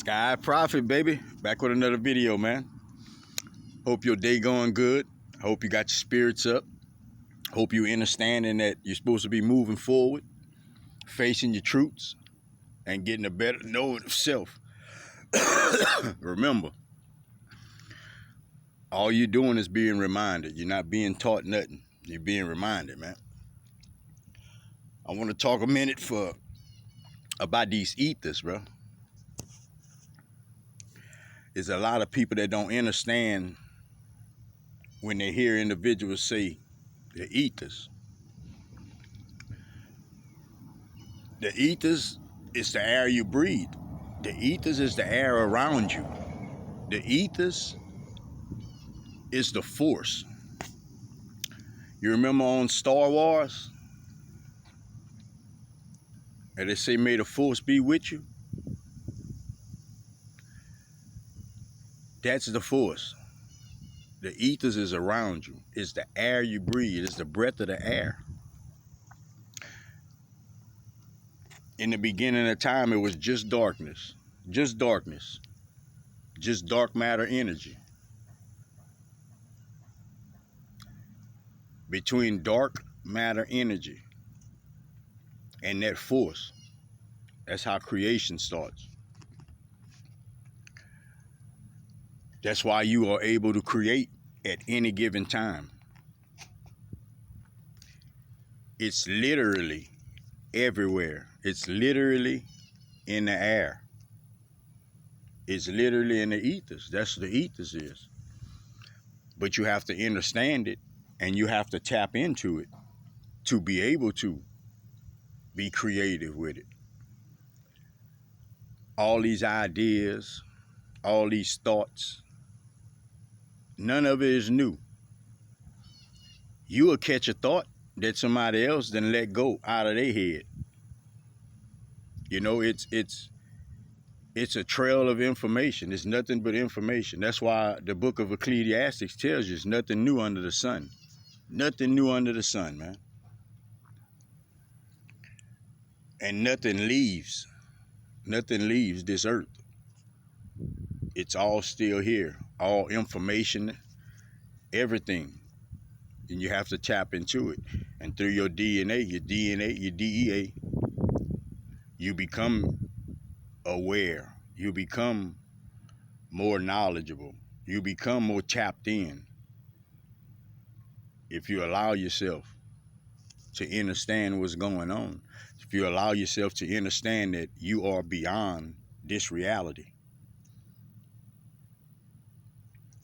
Sky Prophet, baby. Back with another video, man. Hope your day going good. Hope you got your spirits up. Hope you understanding that you're supposed to be moving forward, facing your truths, and getting a better knowing of self. Remember, all you're doing is being reminded. You're not being taught nothing. You're being reminded, man. I want to talk a minute about these ethers, bro. There's a lot of people that don't understand when they hear individuals say the ethers. The ethers is the air you breathe. The ethers is the air around you. The ethers is the force. You remember on Star Wars? And they say, may the force be with you. That's the force. The ethers is around you. It's the air you breathe. It's the breath of the air. In the beginning of time, it was just darkness. Just darkness. Just dark matter energy. Between dark matter energy and that force, that's how creation starts. That's why you are able to create at any given time. It's literally everywhere. It's literally in the air. It's literally in the ethers. That's what the ethers is. But you have to understand it, and you have to tap into it to be able to be creative with it. All these ideas, all these thoughts, none of it is new. You will catch a thought that somebody else then let go out of their head. You know, it's a trail of information. It's nothing but information. That's why the book of Ecclesiastes tells you it's nothing new under the sun. Nothing new under the sun, man. And nothing leaves this earth. It's all still here. All information, everything. And you have to tap into it. And through your DNA, your DEA, you become aware. You become more knowledgeable. You become more tapped in. If you allow yourself to understand what's going on. If you allow yourself to understand that you are beyond this reality.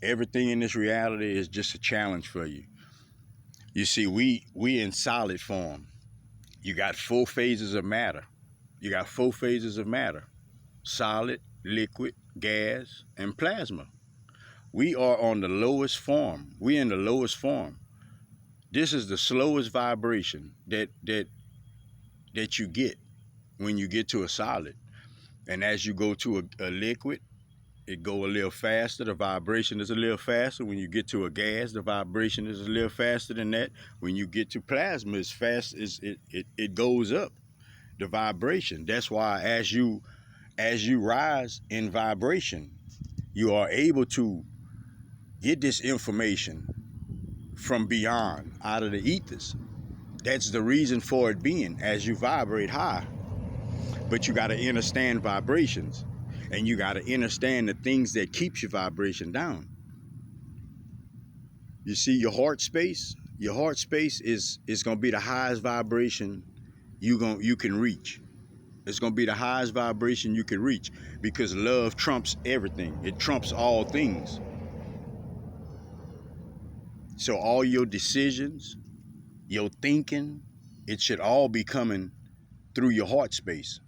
Everything in this reality is just a challenge for you. You see, we in solid form. You got 4 phases of matter. You got 4 phases of matter. Solid, liquid, gas, and plasma. We are on the lowest form. We in the lowest form. This is the slowest vibration that you get when you get to a solid. And as you go to a liquid, it go a little faster. The vibration is a little faster. When you get to a gas, the vibration is a little faster than that. When you get to plasma, it's fast as it goes up. The vibration. That's why as you rise in vibration, you are able to get this information from beyond, out of the ethers. That's the reason for it being as you vibrate high. But you got to understand vibrations, and you got to understand the things that keeps your vibration down. You see, your heart space is going to be the highest vibration you can reach. It's going to be the highest vibration you can reach, because love trumps everything. It trumps all things. So all your decisions, your thinking, it should all be coming through your heart space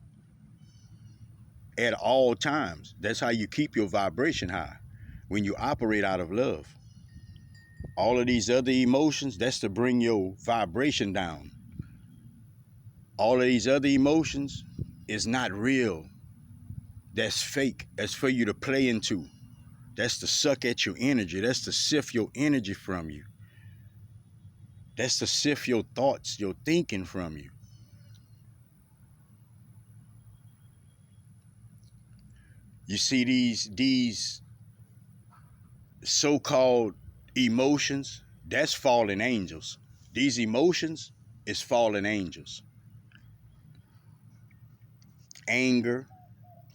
at all times. That's how you keep your vibration high, when you operate out of love. All of these other emotions, that's to bring your vibration down. All of these other emotions is not real. That's fake. That's for you to play into. That's to suck at your energy. That's to sift your energy from you. That's to sift your thoughts, your thinking from you. You see these so-called emotions, that's fallen angels. These emotions is fallen angels. Anger,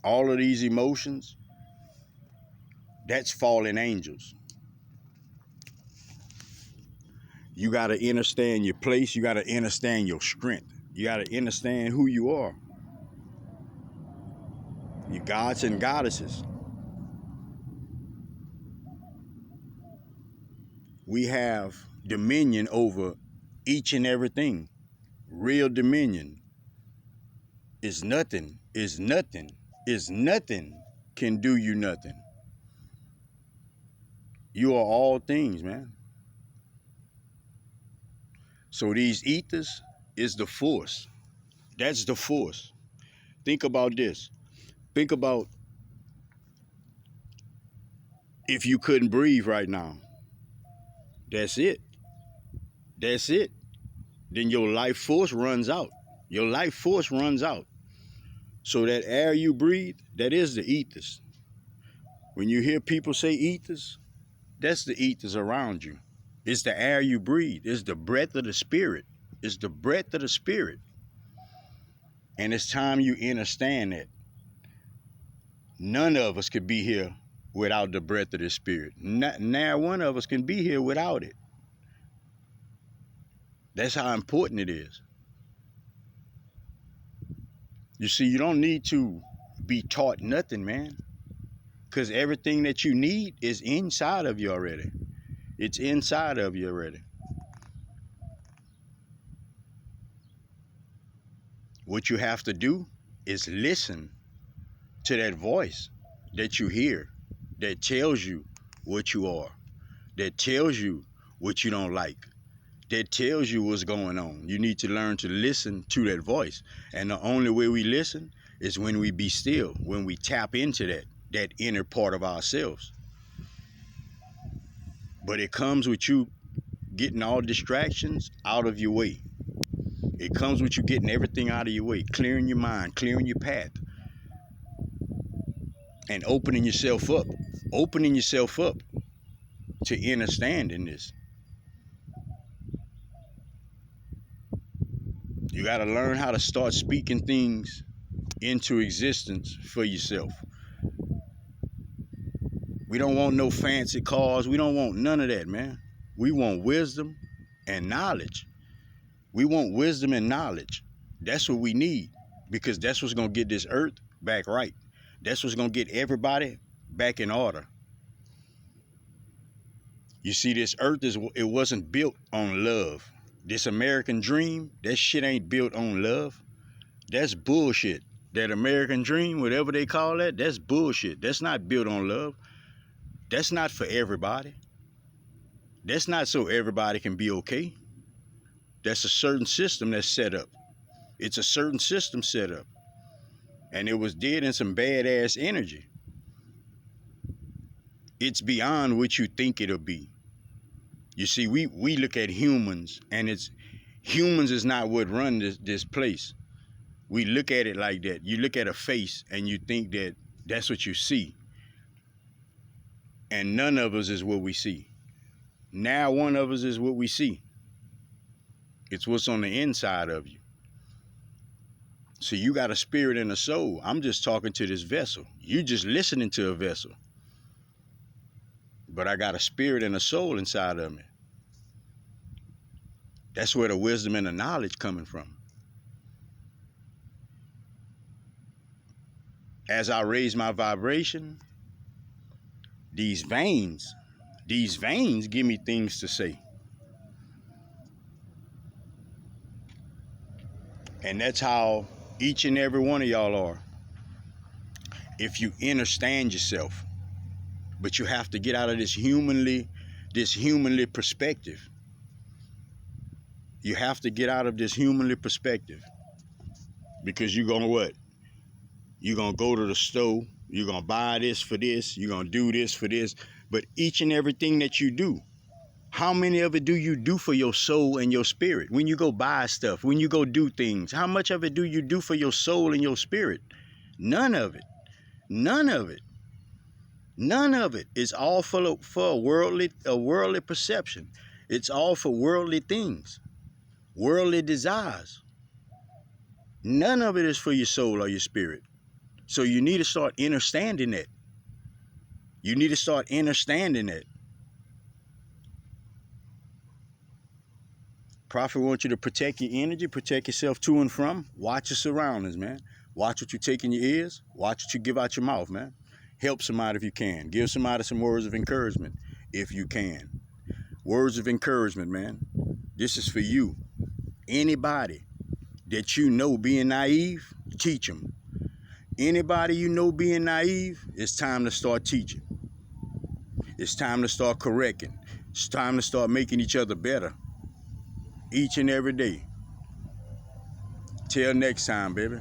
all of these emotions, that's fallen angels. You got to understand your place. You got to understand your strength. You got to understand who you are. You gods and goddesses. We have dominion over each and everything. Real dominion is nothing can do you nothing. You are all things, man. So these ethers is the force. That's the force. Think about this. Think about if you couldn't breathe right now. That's it. That's it. Then your life force runs out. Your life force runs out. So that air you breathe, that is the ethers. When you hear people say ethers, that's the ethers around you. It's the air you breathe. It's the breath of the spirit. It's the breath of the spirit. And it's time you understand that. None of us could be here without the breath of the spirit. Now one of us can be here without it. That's how important it is. You see, you don't need to be taught nothing, man. Because everything that you need is inside of you already. It's inside of you already. What you have to do is listen to that voice that you hear, that tells you what you are, that tells you what you don't like, that tells you what's going on. You need to learn to listen to that voice. And the only way we listen is when we be still, when we tap into that inner part of ourselves. But it comes with you getting all distractions out of your way. It comes with you getting everything out of your way, clearing your mind, clearing your path, and opening yourself up to understanding this. You got to learn how to start speaking things into existence for yourself. We don't want no fancy cars. We don't want none of that, man. We want wisdom and knowledge. We want wisdom and knowledge. That's what we need, because that's what's going to get this earth back right. That's what's going to get everybody back in order. You see, this earth, it wasn't built on love. This American dream, that shit ain't built on love. That's bullshit. That American dream, whatever they call that, that's bullshit. That's not built on love. That's not for everybody. That's not so everybody can be okay. That's a certain system that's set up. It's a certain system set up. And it was did in some badass energy. It's beyond what you think it'll be. You see, we look at humans, and humans is not what run this place. We look at it like that. You look at a face and you think that that's what you see. And none of us is what we see. Now one of us is what we see. It's what's on the inside of you. So you got a spirit and a soul. I'm just talking to this vessel. You just listening to a vessel. But I got a spirit and a soul inside of me. That's where the wisdom and the knowledge coming from. As I raise my vibration, these veins give me things to say. And that's how each and every one of y'all are. If you understand yourself. But you have to get out of this humanly perspective. You have to get out of this humanly perspective. Because you're gonna what? You're gonna go to the store, you're gonna buy this for this, you're gonna do this for this. But each and everything that you do, how many of it do you do for your soul and your spirit? When you go buy stuff, when you go do things, how much of it do you do for your soul and your spirit? None of it. None of it. None of it is all for a worldly perception. It's all for worldly things, worldly desires. None of it is for your soul or your spirit. So you need to start understanding that. You need to start understanding that. Prophet wants you to protect your energy, protect yourself to and from. Watch your surroundings, man. Watch what you take in your ears. Watch what you give out your mouth, man. Help somebody if you can. Give somebody some words of encouragement if you can. Words of encouragement, man. This is for you. Anybody that you know being naive, teach them. Anybody you know being naive, it's time to start teaching. It's time to start correcting. It's time to start making each other better. Each and every day. Till next time, baby.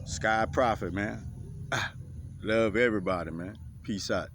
Sky Prophet, man. Love everybody, man. Peace out.